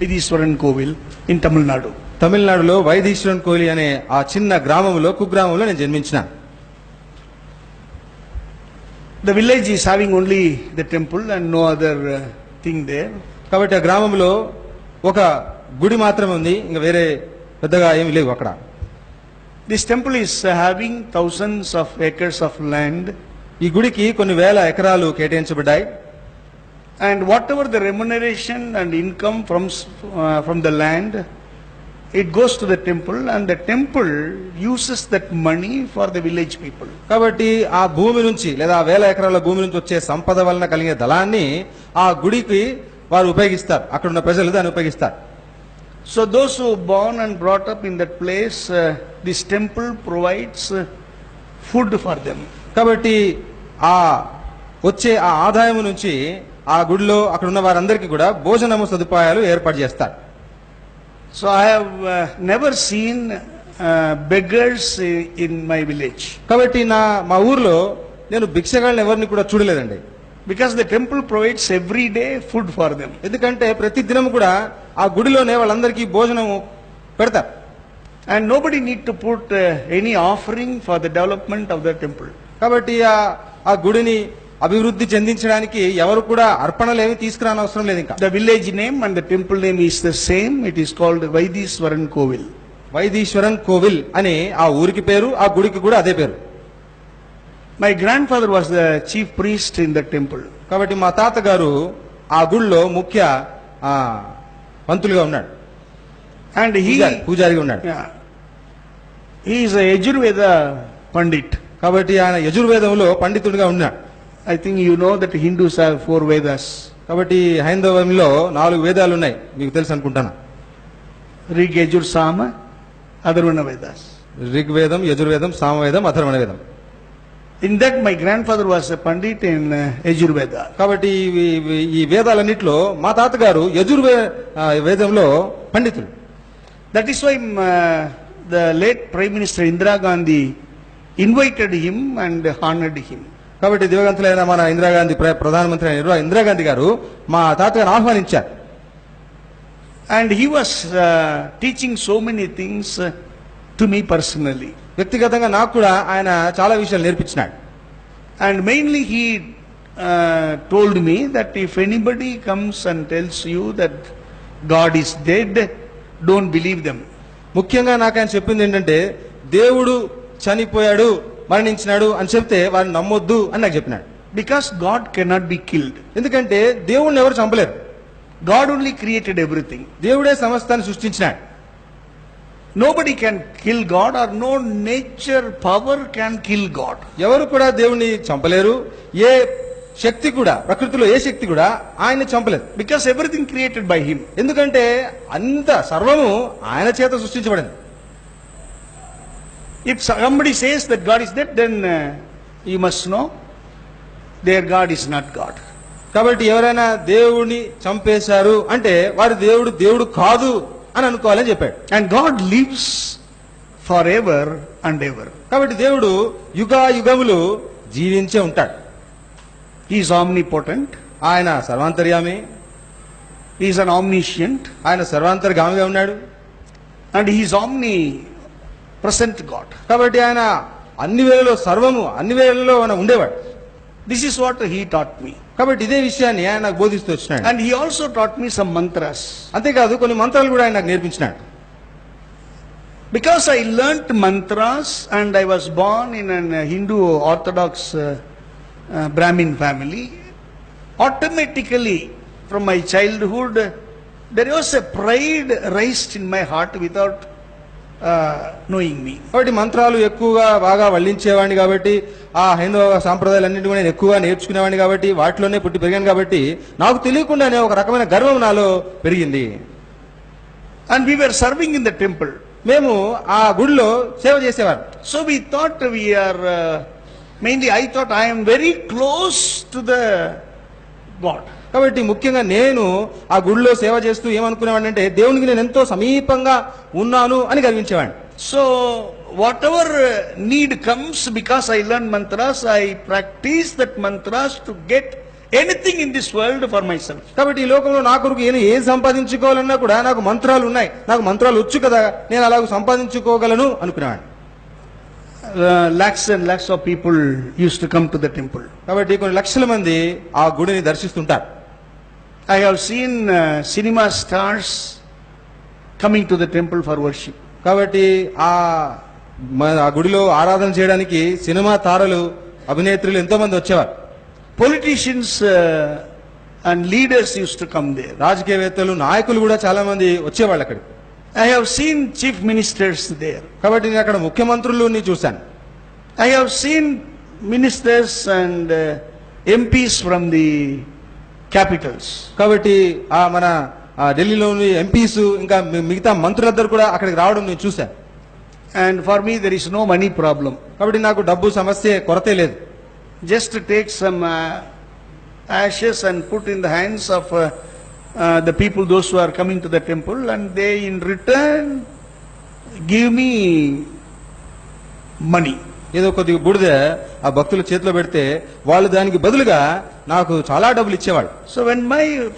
Vaidiswaran Kovil in Tamil Nadu. తమిళనాడులో వైదీశ్వరన్ కోయిలి అనే ఆ చిన్న గ్రామంలో కుగ్రామంలో నేను జన్మించిన. The village is having only the temple and no other thing there. కాబట్టి ఆ గ్రామంలో ఒక గుడి మాత్రమే ఉంది, ఇంకా వేరే పెద్దగా ఏమీ లేవు అక్కడ. This temple is having thousands of acres of land. ఈ గుడికి కొన్ని వేల ఎకరాలు కేటాయించబడ్డాయి. And whatever the remuneration and income from the land, it goes to the temple, and the temple uses that money for the village people. కాబట్టి ఆ భూమి నుంచి లేదా ఆ వేల ఎకరాల భూమి నుంచి వచ్చే సంపద వలన కలిగే దళాన్ని ఆ గుడికి వారు ఉపయోగిస్తారు, అక్కడ ఉన్న ప్రజలు దాన్ని ఉపయోగిస్తారు. So those who born and brought up in that place, this temple provides food for them. కాబట్టి ఆ వచ్చే ఆ ఆదాయం నుంచి ఆ గుడిలో అక్కడ ఉన్న వారందరికీ కూడా భోజనము సదుపాయాలు ఏర్పాటు చేస్తారు. So I have never seen beggars in my village. కాబట్టి మా ఊర్లో నేను భిక్షగాళ్ళని ఎవరిని కూడా చూడలేదండి. Because the temple provides every day food for them. ఎందుకంటే ప్రతి దినం కూడా ఆ గుడిలోనే వాళ్ళందరికీ భోజనము పెడతారు. And nobody need to put any offering for the development of the temple. కాబట్టి ఆ గుడిని అభివృద్ధి చెందించడానికి ఎవరు కూడా అర్పణలు ఏమి తీసుకురాని అవసరం లేదు. ఇంకా the village name and the temple name is the same. It is called Vaidiswaran Kovil. Vaitheeswaran కోవిల్ అని ఆ ఊరికి పేరు, ఆ గుడికి కూడా అదే పేరు. My grandfather was the chief priest in the temple. కాబట్టి మా తాతగారు ఆ గుడిలో ముఖ్య పంతులుగా ఉన్నాడు, and పూజారిగా ఉన్నాడు. He is a Yajurveda Pandit. కాబట్టి ఆయన యజుర్వేదంలో పండితుడిగా ఉన్నాడు. I think you know that Hindus have 4 Vedas. కాబట్టి హైందవంలో 4 వేదాలు ఉన్నాయి, మీకు తెలుసు అనుకుంటాను. Rig, Yajur, Sama, Atharvana Vedas. ఋగ్వేదం, యజుర్వేదం, సామవేదం, అథర్వణ వేదం. In that my grandfather was a Pandit in Yajurveda. కాబట్టి ఈ వేదాలన్నింటిలో మా తాతగారు వేదంలో పండితులు. That is why the late Prime Minister Indira Gandhi invited him and honored him. కాబట్టి దివంగతులైన మన ఇందిరాగాంధీ ప్రధానమంత్రి అయిన ఇందిరాగాంధీ గారు మా తాతగారిని ఆహ్వానించారు. And he was teaching so many things to me personally. వ్యక్తిగతంగా నాకు కూడా ఆయన చాలా విషయాలు నేర్పించినాడు. And mainly he told me that if anybody comes and tells you that God is dead, don't believe them. ముఖ్యంగా నాకు ఆయన చెప్పింది ఏంటంటే, దేవుడు చనిపోయాడు, మరణించినాడు అని చెప్తే వారిని నమ్మొద్దు అని నాకు చెప్పినాడు. Because God cannot be killed. ఎందుకంటే దేవుడిని ఎవరు చంపలేరు. God only created everything. దేవుడే సమస్తాన్ని సృష్టించినాడు. Nobody can kill God, or no nature power can kill God. ఎవరు కూడా దేవుణ్ణి చంపలేరు. ఏ శక్తి కూడా, ప్రకృతిలో ఏ శక్తి కూడా ఆయన్ని చంపలేదు. Because everything created by him. ఎందుకంటే అంత సర్వము ఆయన చేత సృష్టించబడింది. If somebody says that God is dead, then you must know their God is not God. కాబట్టి ఎవరైనా దేవుడిని చంపేశారు అంటే వారి దేవుడు కాదు అని అనుకోవాలని చెప్పాడు. And God lives forever and ever. కాబట్టి దేవుడు యుగాయుగములు జీవించే ఉంటాడు. He is omnipotent. ఆయన సర్వాంతర్యామి. He is an omniscient. ఆయన సర్వాంతర్గామిగా ఉన్నాడు. And he is omnipresent God. కాబట్టి ఆయన అన్ని వేళలో సర్వము అన్ని వేళల్లో ఉండేవాడు. This is what he taught me. కాబట్టి ఇదే విషయాన్ని ఆయన నాకు బోధిస్తూ వచ్చినాడు. And he also taught me some mantras. అంతేకాదు కొన్ని మంత్రాలు కూడా ఆయన నాకు నేర్పించినాడు. Because I learnt mantras and I was born in an Hindu Orthodox Brahmin family, automatically from my childhood there was a pride raised in my heart without knowing me. కాబట్టి మంత్రాలు ఎక్కువగా బాగా వల్లించేవాడిని కాబట్టి ఆ హైందవ సాంప్రదాయాలన్నింటి కూడా నేను ఎక్కువగా నేర్చుకునేవాడిని కాబట్టి వాటిలోనే పుట్టి పెరిగాను కాబట్టి నాకు తెలియకుండానే ఒక రకమైన గర్వం నాలో పెరిగింది. And we were serving in the temple. మేము ఆ గుడిలో సేవ చేసేవారు. So we thought we are mainly I thought I am very close to the God. కాబట్టి ముఖ్యంగా నేను ఆ గుడిలో సేవ చేస్తూ ఏమనుకునేవాడిని అంటే దేవునికి నేను ఎంతో సమీపంగా ఉన్నాను అని గర్వించేవాడిని. So whatever need comes, because I learn mantras, I practice that mantras to get anything in this world for myself. కాబట్టి ఈ లోకంలో నా కొరకు నేను ఏం సంపాదించుకోవాలన్నా కూడా నాకు మంత్రాలు ఉన్నాయి, నాకు మంత్రాలు వచ్చు కదా, నేను అలాగ సంపాదించుకోగలను అనుకున్నాను. Lakhs and lakhs of people used to come to the temple. కాబట్టి కొన్ని లక్షల మంది ఆ గుడిని దర్శిస్తుంటారు. I have seen cinema stars coming to the temple for worship. కాబట్టి ఆ గుడిలో ఆరాధన చేయడానికి సినిమా తారలు, అభినేత్రులు ఎంతో మంది వచ్చేవారు. Politicians and leaders used to come there. రాజకీయవేత్తలు, నాయకులు కూడా చాలా మంది వచ్చేవాళ్ళు అక్కడికి. I have seen chief ministers there. కాబట్టి నేను అక్కడ ముఖ్యమంత్రులని చూశాను. I have seen ministers and MPs from the capitals. కాబట్టి మన ఢిల్లీలోని ఎంపీస్ ఇంకా మిగతా మంత్రులందరూ కూడా అక్కడికి రావడం నేను చూశాను. And for me there is no money problem. కాబట్టి నాకు డబ్బు సమస్య కొరతే లేదు. Just to take some ashes and put in the hands of the people, those who are coming to the temple, and they in return give me money. ఏదో కొద్దిగా బుడిద ఆ భక్తుల చేతిలో పెడితే వాళ్ళు దానికి బదులుగా నాకు చాలా డబ్బులు ఇచ్చేవాళ్ళు. So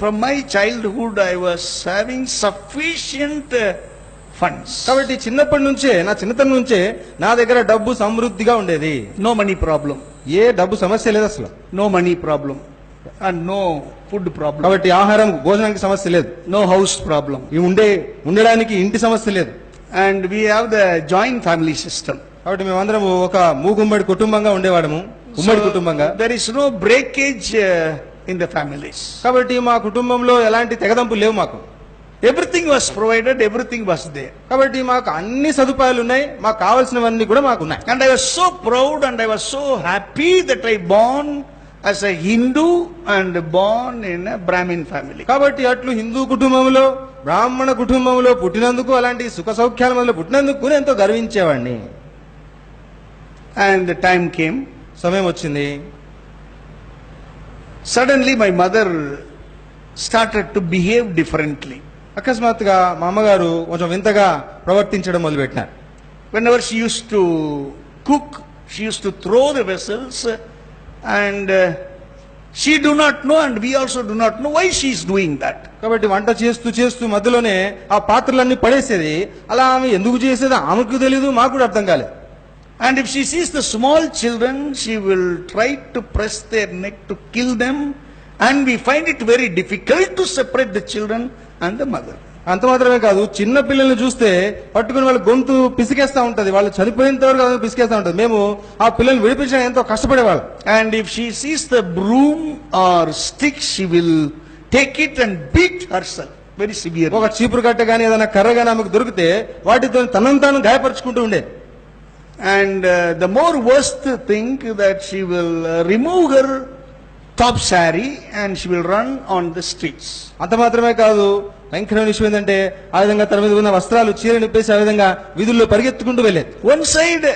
from my childhood I was having sufficient funds. కాబట్టి చిన్నప్పటి నుంచే, నా చిన్నతనం నుంచే నా దగ్గర డబ్బు సమృద్ధిగా ఉండేది. No money problem. ఏ డబ్బు సమస్య లేదు అసలు. No money problem and no food problem. కాబట్టి ఆహారం, భోజనానికి సమస్య లేదు. No house problem. ఉండడానికి ఇంటి సమస్య లేదు. And we have the joint family system. కాబట్టి మేమందరం ఒక మూగుమ్మడి కుటుంబంగా ఉండేవాడము, ఉమ్మడి కుటుంబంగా. There is no breakage in the families. కాబట్టి మా కుటుంబంలో ఎలాంటి తెగదంపులు లేవు మాకు. Everything was provided, everything was there. కాబట్టి మాకు అన్ని సదుపాయాలు ఉన్నాయి, మాకు కావాల్సినవన్నీ కూడా మాకు ఉన్నాయి. And I was so proud and I was so happy that I born as a Hindu and born in a Brahmin family. కాబట్టి అట్లు హిందూ కుటుంబంలో, బ్రాహ్మణ కుటుంబంలో పుట్టినందుకు, అలాంటి సుఖ సౌఖ్యాల మధ్యలో పుట్టినందుకు నేను ఎంతో గర్వించేవాడిని. And the time came. సమయం వచ్చింది. Suddenly my mother started to behave differently. అకస్మాత్తుగా మా అమ్మగారు కొంచెం వింతగా ప్రవర్తించడం మొదలుపెట్టినారు. Whenever she used to cook, she used to throw the vessels, and she do not know and we also do not know why she is doing that. కాబట్టి వంట చేస్తూ చేస్తూ మధ్యలోనే ఆ పాత్రలన్నీ పడేసేది. అలా ఆమె ఎందుకు చేసేది ఆమెకు తెలియదు, మాకు కూడా అర్థం కాలేదు. And if she sees the small children, she will try to press their neck to kill them, and we find it very difficult to separate the children and the mother. అంత మాత్రమే కాదు, చిన్న పిల్లల్ని చూస్తే పట్టుకుని వాళ్ళ గొంతు పిసికేస్తా ఉంటది, వాళ్ళు చనిపోయేంత వరకు పిసికేస్తా ఉంటది. మేము ఆ పిల్లల్ని విడిపించడానికి ఎంతో కష్టపడేవాళ్ళం. And if she sees the broom or stick, she will take it and beat herself very severely. ఒక చీపురు కట్ట గానీ ఏదైనా కర్ర గానీ ఆమెకు దొరికితే వాటితో తనను తాను గాయపరుచుకుంటూ ఉండేది. And the more worst thing that she will remove her top saree and she will run on the streets. అంత మాత్రమే కాదు, భయంకరమైన విషయం ఏంటంటే ఆ విధంగా తన మీద ఉన్న వస్త్రాలు చీర నిప్పేసి ఆ విధంగా వీధుల్లో పరిగెత్తుకుంటూ వెళ్ళేది. One side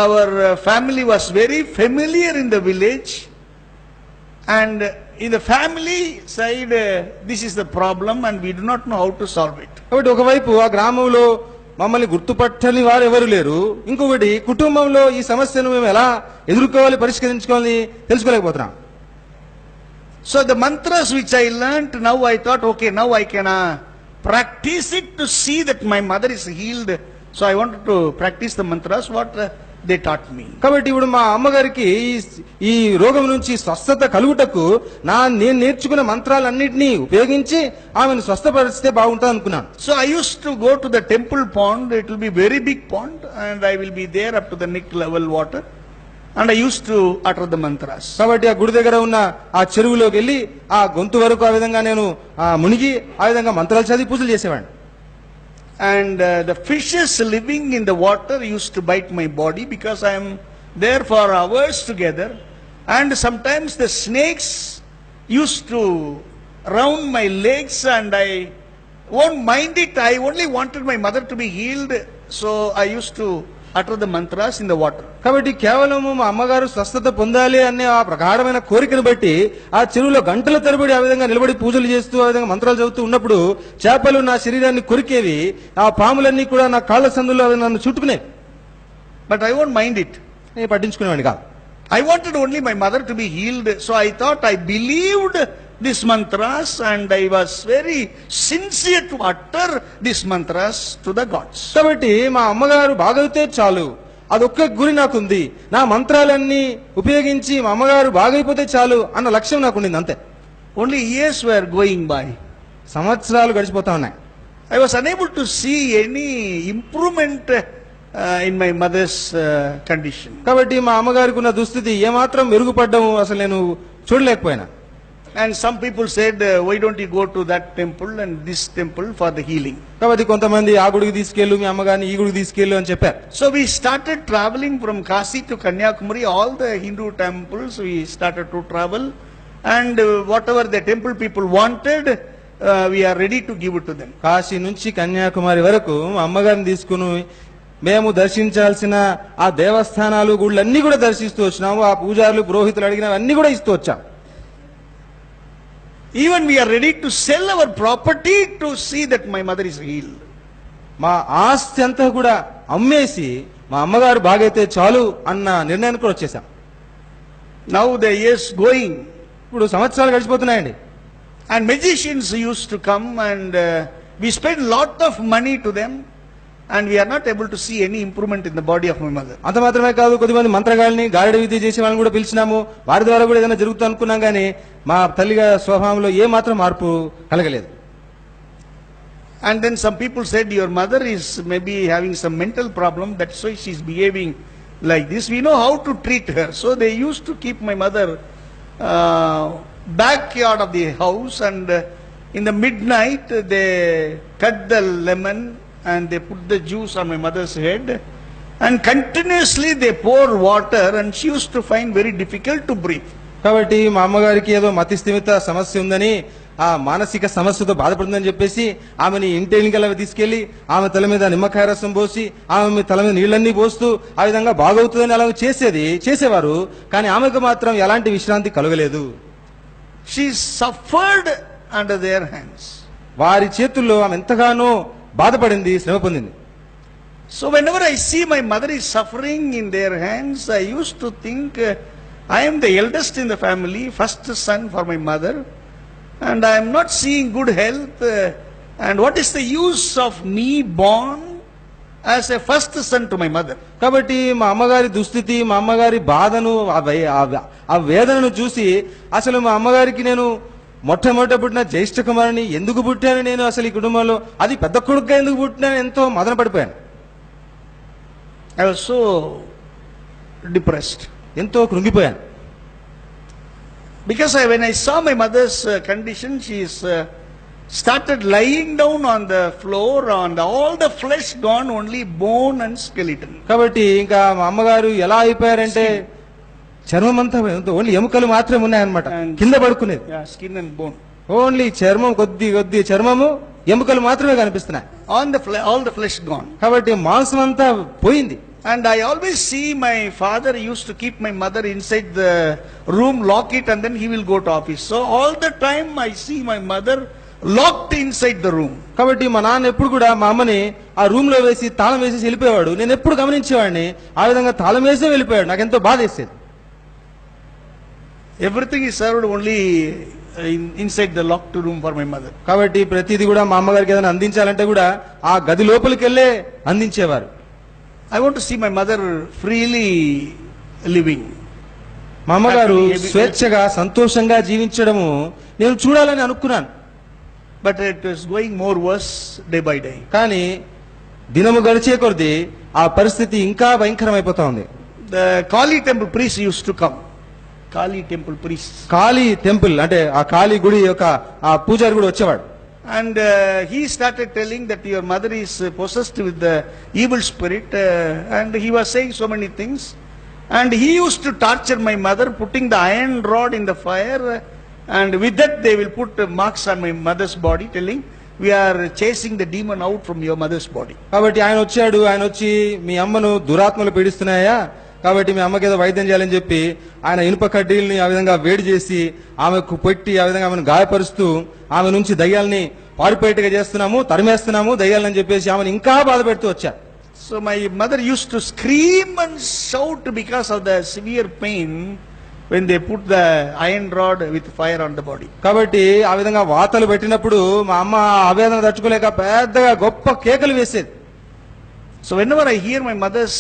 our family was very familiar in the village, and in the family side this is the problem and we do not know how to solve it. కాబట్టి ఒకవైపు ఆ గ్రామంలో మమ్మల్ని గుర్తుపట్టని వారు ఎవరు లేరు, ఇంకొకటి కుటుంబంలో ఈ సమస్యను మేము ఎలా ఎదుర్కోవాలి, పరిష్కరించుకోవాలి తెలుసుకోలేకపోతున్నాం. So the mantras which I learnt, now I thought, okay, now I can practice it to see that my mother is healed. So I wanted to practice the mantras what they taught me. కాబట్టి ఇప్పుడు మా అమ్మగారికి ఈ రోగం నుంచి స్వస్థత కలుగుటకు నేను నేర్చుకున్న మంత్రాలన్నింటినీ ఉపయోగించి ఆమెను స్వస్థపరిస్తే బాగుంటుంది అనుకున్నాను. So I used to go to the temple pond. It will be very big pond, and I will be there up to the neck level water, and I used to utter the mantras. కాబట్టి ఆ గుడి దగ్గర ఉన్న ఆ చెరువులోకి వెళ్ళి ఆ గొంతు వరకు ఆ విధంగా నేను మునిగి ఆ విధంగా మంత్రాలు చదివి పూజలు చేసేవాడిని. And the fishes living in the water used to bite my body because I am there for hours together, and sometimes the snakes used to round my legs and I won't mind it. I only wanted my mother to be healed, so I used to utter the mantras in the water. కాబట్టి కేవలము మా అమ్మగారు స్వస్థత పొందాలి అనే ఆ ప్రగాఢమైన కోరికను బట్టి ఆ చెరువులో గంటల తరబడి ఆ విధంగా నిలబడి పూజలు చేస్తూ ఆ విధంగా మంత్రాలు చదువుతూ ఉన్నప్పుడు చేపలు నా శరీరాన్ని కొరికేవి, ఆ పాములన్నీ కూడా నా కాళ్ళ సందులో నన్ను చుట్టుకునేవి. But I won't mind it. నేను పట్టించుకునేవాడిని కాదు. I wanted only my mother to be healed, so I thought I believed these mantras and I was very sincere to utter these mantras to the gods. కాబట్టి మా అమ్మగారు బాగైతే చాలు, అదొక్క గురి నాకుంది. నా మంత్రాలన్నీ ఉపయోగించి మా అమ్మగారు బాగైపోతే చాలు అన్న లక్ష్యం నాకుండింది, అంతే. Only years were going by. సంవత్సరాలు గడిచిపోతా ఉన్నాయి. I was unable to see any improvement in my mother's condition. కాబట్టి మా అమ్మగారికి ఉన్న దుస్థితి ఏమాత్రం మెరుగుపడ్డం అసలు నేను చూడలేకపోయినా. And some people said, why don't you go to that temple and this temple for the healing? కాబట్టి కొంతమంది ఆ గుడికి తీసుకెళ్ళు, మీ అమ్మగారిని ఈ గుడికి తీసుకెళ్ళు అని చెప్పారు. So we started traveling from Kasi to Kanyakumari, all the Hindu temples we started to travel, and whatever the temple people wanted, we are ready to give it to them. Kashi నుంచి కన్యాకుమారి వరకు మా అమ్మగారిని తీసుకుని మేము దర్శించాల్సిన ఆ దేవస్థానాలు గుళ్ళన్నీ కూడా దర్శిస్తూ వచ్చినాము. ఆ పూజారులు పురోహితులు అడిగినవి అన్ని కూడా ఇస్తూ వచ్చాం. Even we are ready to sell our property to see that my mother is healed. మా ఆస్తి అంతా కూడా అమ్మేసి మా అమ్మగారు బాగైతే చాలు అన్న నిర్ణయానికి కూడా వచ్చేసాం. Now the years going, ఇప్పుడు సంవత్సరాలు గడిచిపోతున్నాయండి. and magicians used to come and we spent lot of money to them, and we are not able to see any improvement in the body of my mother. అంత మాత్రమే కాదు, కొద్దిమంది మంత్రగాళ్ళని గారడి విద్య చేసే వాళ్ళని కూడా పిలిచినాము. వారి ద్వారా కూడా ఏదైనా జరుగుతుంది అనుకున్నాం, కానీ మా తల్లిగా స్వభావంలో ఏ మాత్రం మార్పు కలగలేదు. And then some people said, your mother is maybe having some mental problem, that's why she is behaving like this. We know how to treat her. So they used to keep my mother backyard of the house, and in the midnight they cut the lemon and they put the juice on my mother's head, and continuously they pour water, and she used to find very difficult to breathe. కాబట్టి మా అమ్మగారికి ఏదో మతి స్థిమిత సమస్య ఉందని, ఆ మానసిక సమస్యతో బాధపడుతుందని చెప్పేసి ఆమెని ఇంటికల తీసుకెళ్లి ఆమె తల మీద నిమ్మకాయ రసం పోసి ఆమె తల మీద నీళ్ళన్నీ పోస్తూ ఆ విధంగా బాగవుతుందని అలా చేసేవారు. కానీ ఆమెకు మాత్రం ఎలాంటి విశ్రాంతి కలగలేదు. She suffered under their hands. వారి చేతుల్లో ఆమె ఎంతగానో బాధపడింది, శ్రమ పొందింది. So whenever I see my mother is suffering in their hands, I used to think, I am the eldest in the family, first son for my mother, and I am not seeing good health, and what is the use of me born as a first son to my mother? కాబట్టి మా అమ్మగారి దుస్థితి, మా అమ్మగారి బాధను, ఆ వేదనను చూసి అసలు మా అమ్మగారికి నేను మొట్టమొదట పుట్టిన జ్యేష్ఠ కుమారుని ఎందుకు పుట్టాను, నేను అసలు ఈ కుటుంబంలో అది పెద్ద కొడుకుగా ఎందుకు పుట్టినాను, ఎంతో మదన పడిపోయాను. I was so depressed. ఎంతో కృంగిపోయాను. Because when I saw my mother's condition, she is started lying down on the floor, and all the flesh gone, only bone and skeleton. కాబట్టి ఇంకా మా అమ్మగారు ఎలా అయిపోయారంటే చర్మం అంతా ఓన్లీ ఎముకలు మాత్రమే ఉన్నాయన్నమాట, కింద పడుకునేది. Yeah, skin and bone. Only చర్మం, కొద్ది చర్మము, ఎముకలు మాత్రమే కనిపిస్తున్నాయి. All the flesh gone. కాబట్టి మాంసం అంతా పోయింది. And I always see my father used to keep my mother inside the room, lock it, and then he will go to office. So all the time I see my mother locked inside the room. కాబట్టి మా నాన్న ఎప్పుడు కూడా మా అమ్మని ఆ room లో వేసి తాళం వేసేసి వెళ్ళిపోయేవాడు. నేను ఎప్పుడు గమనించేవాడిని, ఆ విధంగా తాళం వేసే వెళ్ళిపోయాడు. నాకు ఎంతో బాధ వేసేది. Everything is served only inside the locked room for my mother. కాబట్టి ప్రతిదీ కూడా మా అమ్మగారికి ఏదైనా అందించాలంటే కూడా ఆ గది లోపలికి వెళ్ళే అందించేవారు. I want to see my mother freely living. మా అమ్మగారు స్వేచ్ఛగా సంతోషంగా జీవించడము నేను చూడాలని అనుకున్నాను. But it was going more worse day by day. కానీ దినము గడిచే కొద్దీ ఆ పరిస్థితి ఇంకా భయంకరమైపోతా ఉంది. The Kali temple priest used to come. Kali temple priest. Kali temple అంటే ఆ కాళీ గుడి యొక్క ఆ పూజారి కూడా వచ్చేవాడు. And he started telling that your mother is possessed with the evil spirit, and he was saying so many things. And he used to torture my mother, putting the iron rod in the fire, and with that they will put marks on my mother's body, telling, we are chasing the demon out from your mother's body. కాబట్టి ఆయన వచ్చి మీ అమ్మను దురాత్మలు పీడిస్తున్నాయా, కాబట్టి మీ అమ్మకి ఏదో వైద్యం చేయాలని చెప్పి ఆయన ఇనుప కడ్డీల్ని ఆ విధంగా వేడి చేసి ఆమెకు పెట్టి ఆ విధంగా ఆమెను గాయపరుస్తూ ఆమె నుంచి దయ్యాల్ని పారిపోయేట్టుగా చేస్తున్నాము, తరిమేస్తున్నాము దయ్యాలని చెప్పేసి ఆమెను ఇంకా బాధ పెడుతూ వచ్చారు. So my mother used to scream and shout because of the severe pain when they put the iron rod with fire on the body. కాబట్టి ఆ విధంగా వాతలు పెట్టినప్పుడు మా అమ్మ ఆవేదన తట్టుకోలేక పెద్దగా గొప్ప కేకలు వేసేది. So whenever I hear my mother's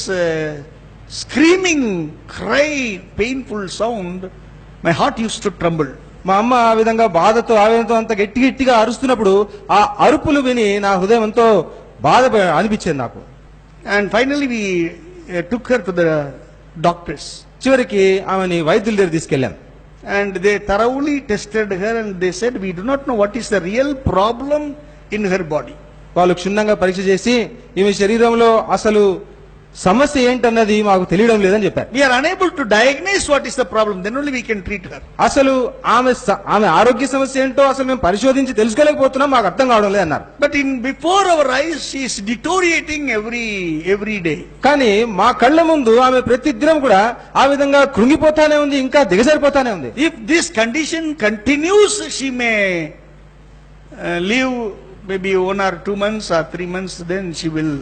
screaming, cry, painful sound, my heart used to tremble. మా అమ్మ ఆ విధంగా బాధతో ఆవేదనతో అంత గట్టి గట్టిగా అరుస్తున్నప్పుడు ఆ అరుపులు విని నా హృదయం ఎంతో బాధ అనిపించేది నాకు. And finally we took her to the doctors. చివరికి ఆమెని వైద్యుల దగ్గర తీసుకెళ్ళాం. And they thoroughly tested her and they said, we do not know what is the real problem in her body. వాళ్ళు క్షుణ్ణంగా పరీక్ష చేసి ఈమె శరీరంలో అసలు సమస్య ఏంటన్నది మాకు తెలియడం లేదని చెప్పారు. We are unable to diagnose what is the problem, then only we can treat her. అసలు ఆమె ఆరోగ్య సమస్య ఏంటో అసలు మేము పరిశోధించి తెలుసుకోలేకపోతున్నాం, మాకు అర్థం కావడం లేదన్నారు. But in before our eyes she is deteriorating every day. కానీ మా కళ్ళ ముందు ఆమె ప్రతి దినం కూడా ఆ విధంగా కృంగిపోతానే ఉంది, ఇంకా దిగజారిపోతానే ఉంది. If this condition continues, she may live maybe 1 or 2 months or 3 months, then she will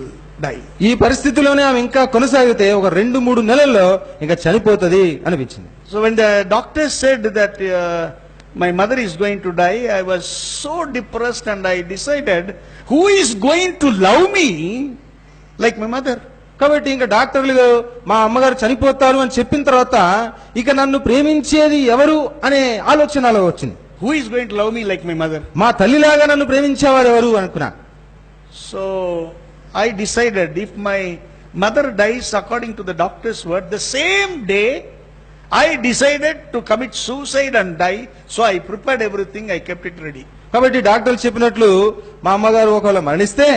die. ఈ పరిస్థితిలోనే ఆమె ఇంకా కొనసాగితే ఒక 2-3 నెలల్లో ఇంకా చనిపోతుంది అనిపించింది. So when the doctor said that my mother is going to die, I was so depressed and I decided, who is going to love me like my mother? కాబట్టి ఇంకా డాక్టర్లు మా అమ్మగారు చనిపోతారు అని చెప్పిన తర్వాత ఇక నన్ను ప్రేమించేది ఎవరు అనే ఆలోచనలో వచ్చింది. Who is going to love me like my mother? మా తల్లిలాగా నన్ను ప్రేమించేవారు ఎవరు అనుకున్నా. So I decided, if my mother dies according to the doctor's word, the same day I decided to commit suicide and die. So I prepared everything, I kept it ready. కాబట్టి డాక్టర్లు చెప్పినట్లు మా అమ్మగారు ఒకవేళ మరణిస్తే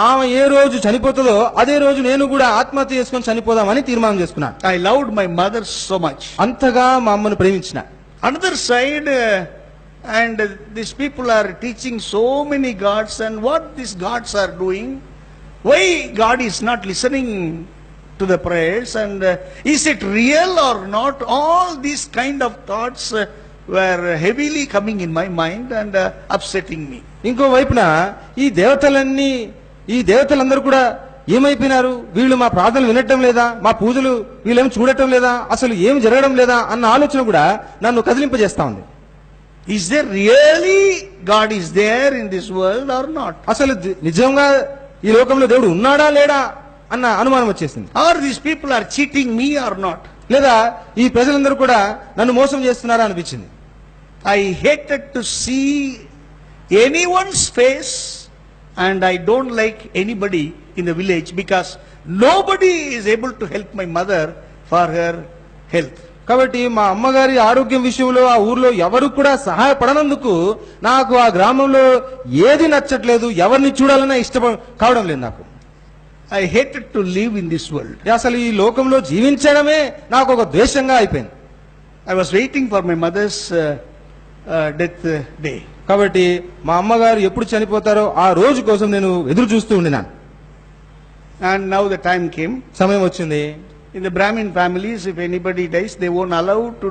ఆమె ఏ రోజు చనిపోతుందో అదే రోజు నేను కూడా ఆత్మహత్య చేసుకొని చనిపోదామని తీర్మానం చేసుకున్నాను. I loved my mother so much. అంతగా మా అమ్మను ప్రేమించిన. Another side, and these people are teaching so many gods, and what these gods are doing, why God is not listening to the prayers, and is it real or not? All these kind of thoughts were heavily coming in my mind and upsetting me. ఇంకో వైపున ఈ దేవతలందరూ కూడా ఏమైపోయినారు, వీళ్ళు మా ప్రార్థనలు వినటం లేదా, మా పూజలు వీళ్ళేం చూడటం లేదా, అసలు ఏం జరగడం లేదా అన్న ఆలోచన కూడా నన్ను కదిలింపజేస్తా ఉంది. Is there really God is there in this world or not? అసలు నిజంగా ఈ లోకంలో దేవుడు ఉన్నాడా లేడా అన్న అనుమానం వచ్చేసింది. Or these people are cheating me or not? లేదా ఈ ప్రజలందరూ కూడా నన్ను మోసం చేస్తున్నారా అనిపించింది. I hated to see anyone's face, and I don't like anybody in the village because nobody is able to help my mother for her health. కాబట్టి మా అమ్మగారి ఆరోగ్యం విషయంలో ఆ ఊర్లో ఎవరు కూడా సహాయపడనందుకు నాకు ఆ గ్రామంలో ఏది నచ్చట్లేదు, ఎవరిని చూడాలన్నా ఇష్టం కావడం లేదు నాకు. I hated to live in this world. అసలు ఈ లోకంలో జీవించడమే నాకు ఒక ద్వేషంగా అయిపోయింది. I was waiting for my mother's death day. కాబట్టి మా అమ్మగారు ఎప్పుడు చనిపోతారో ఆ రోజు కోసం నేను ఎదురు చూస్తూ ఉండినాను. And now the time came. సమయం వచ్చింది. In the Brahmin families, if anybody dies, they won't allow to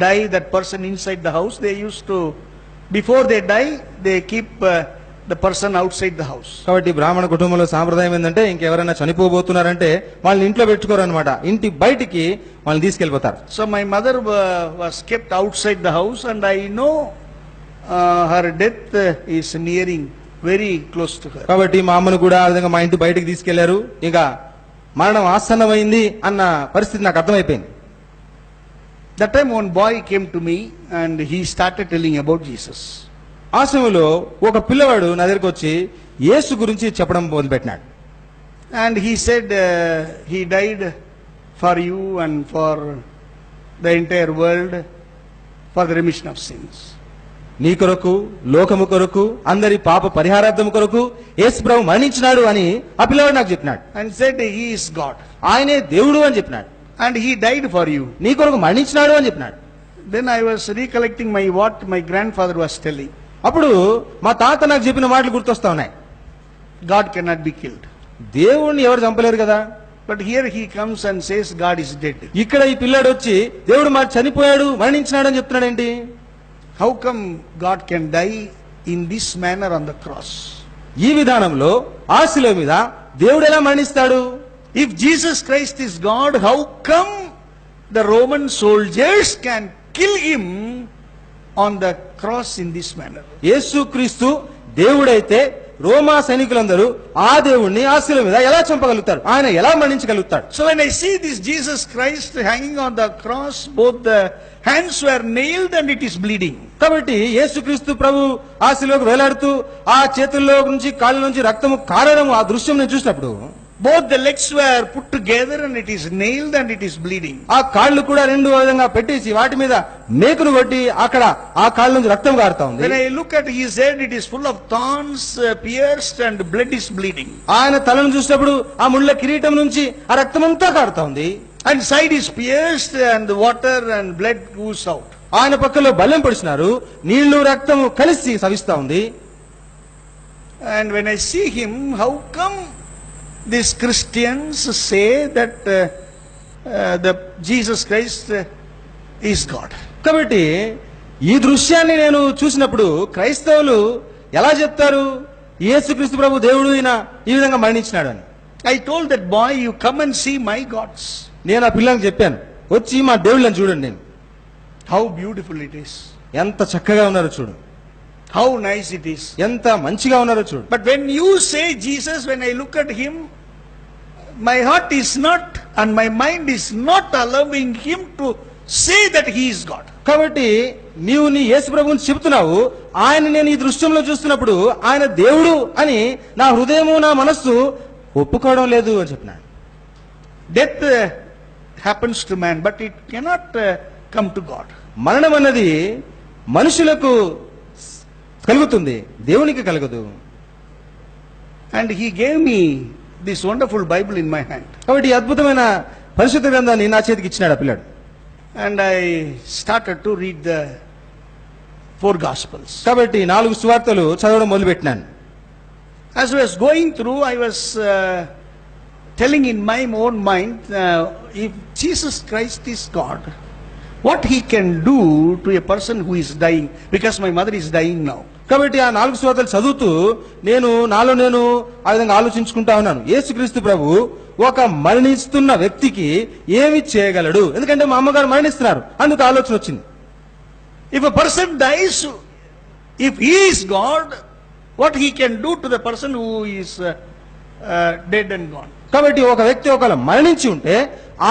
die that person inside the house. They used to, before they die, they keep the person outside the house. కాబట్టి బ్రాహ్మణ కుటుంబంలో సాంప్రదాయం ఏంటంటే ఇంకెవరైనా చనిపోబోతున్నారంటే వాళ్ళని ఇంట్లో పెట్టుకోరు అనమాట, ఇంటి బయటికి వాళ్ళని తీసుకెళ్లిపోతారు. So my mother was kept outside the house, and I know her death is nearing, very close to her. కాబట్టి మా అమ్మను కూడా ఆ విధంగా మా ఇంటి బయటికి తీసుకెళ్లారు. ఇంకా మరణం ఆసన్నమైంది అన్న పరిస్థితి నాకు అర్థమైపోయింది. That time one boy came to me and he started telling about Jesus. ఆ సమయంలో ఒక పిల్లవాడు నా దగ్గరికి వచ్చి యేసు గురించి చెప్పడం మొదలుపెట్టినాడు. And he said he died for you and for the entire world for the remission of sins. నీ కొరకు, లోకము కొరకు, అందరి పాప పరిహారార్థం కొరకు యేసు ప్రభు మరణించినాడు అని ఆ పిల్లవాడు నాకు చెప్పినాడు. And said he is God. ఆయనే దేవుడు అని చెప్పినాడు. And he died for you. నీ కొరకు మరణించినాడు అని చెప్పినాడు. Then I was recollecting what my grandfather was telling. అప్పుడు మా తాత నాకు చెప్పిన మాటలు గుర్తొస్తా ఉన్నాయి. God cannot be killed. దేవుణ్ణి ఎవరు చంపలేరు కదా. But here he comes and says God is dead. ఇక్కడ ఈ పిల్లాడు వచ్చి దేవుడు మరి చనిపోయాడు, మరణించినాడు అని చెప్తున్నాడు ఏంటి? How come God can die in this manner on the cross? ఈ విధానంలో ఆ శిలువ మీద దేవుడు ఎలా మరణిస్తాడు? If Jesus Christ is God, how come the Roman soldiers can kill him on the cross in this manner? యేసుక్రీస్తు దేవుడైతే రోమా సైనికులందరూ ఆ దేవుణ్ణి ఆ శిలువ మీద ఎలా చంపగలుగుతారు? ఆయన ఎలా మరణించగలుగుతాడు? So when I see this Jesus Christ hanging on the cross, both the hands were nailed and it is bleeding. కాబట్టి యేసుక్రీస్తు ప్రభు ఆ శిలువకు వేలాడుతూ ఆ చేతుల్లో నుంచి కాళ్ళ నుంచి రక్తము కారడం ఆ దృశ్యం నేను చూసినప్పుడు, both the legs were put together and it is nailed and it is bleeding. ఆ కాళ్ళు కూడా రెండు విధంగా పెట్టేసి వాటి మీద మేకును కొట్టి అక్కడ ఆ కాళ్ళ నుంచి రక్తం కారుతా ఉంది. When I look at his head, it is full of thorns, pierced, and blood is bleeding. ఆయన తలను చూసినప్పుడు ఆ ముళ్ళ కిరీటం నుంచి ఆ రక్తం అంతా కారుతా ఉంది. And side is pierced and the water and blood goes out. ఆయన పక్కలో బల్లెం పొడిచినారు, నీళ్లు రక్తము కలిసి సవిస్తా ఉంది. And when I see him, how come these Christians say that the Jesus Christ is God? కాబట్టి ఈ దృశ్యాన్ని నేను చూసినప్పుడు క్రైస్తవులు ఎలా చెప్తారు యేసుక్రీస్తు ప్రభు దేవుడు ఈయన ఈ విధంగా మరణించినాడు అని? I told that boy, you come and see my gods. నేను ఆ పిల్లలకు చెప్పాను, వచ్చి మా దేవుళ్ళని చూడండి. నేను How beautiful it is. ఎంత చక్కగా ఉన్నారో చూడు, How nice it is. ఎంత మంచిగా ఉన్నారో చూడు. But when you say Jesus, when I look at him, my heart is not and my mind is not allowing him to say that he is God. కాబట్టి నీవు నీ యేసు ప్రభువుని చెబుతున్నావు, ఆయన నేను ఈ దృశ్యంలో చూస్తున్నప్పుడు ఆయన దేవుడు అని నా హృదయము నా మనస్సు ఒప్పుకోవడం లేదు అని చెప్పినాడు. Death happens to man, but it cannot come to God. మరణం అన్నది మనుషులకు కలుగుతుంది, దేవునికి కలగదు. And he gave me this wonderful Bible in my hand. కాబట్టి ఈ అద్భుతమైన పరిశుద్ధ గ్రంథాన్ని నా చేతికి ఇచ్చినాడు ఆ పిల్లాడు. And I started to read the 4 Gospels. కాబట్టి 4 సువార్తలు చదవడం మొదలుపెట్టినాను. As I was going through, I was telling in my own mind, if Jesus Christ is God, what he can do to a person who is dying, because my mother is dying now. కాబట్టి ఆ 4 సువార్తలు చదువుతూ నేను ఆ విధంగా ఆలోచించుకుంటా ఉన్నాను. యేసుక్రీస్తు ప్రభు ఒక మరణిస్తున్న వ్యక్తికి ఏమి చేయగలడు? ఎందుకంటే మా అమ్మగారు మరణిస్తున్నారు, అందుకు ఆలోచన వచ్చింది. If a person dies, if he is God, what he can do to the person who is dead and gone. కాబట్టి ఒక వ్యక్తి ఒకవేళ మరణించి ఉంటే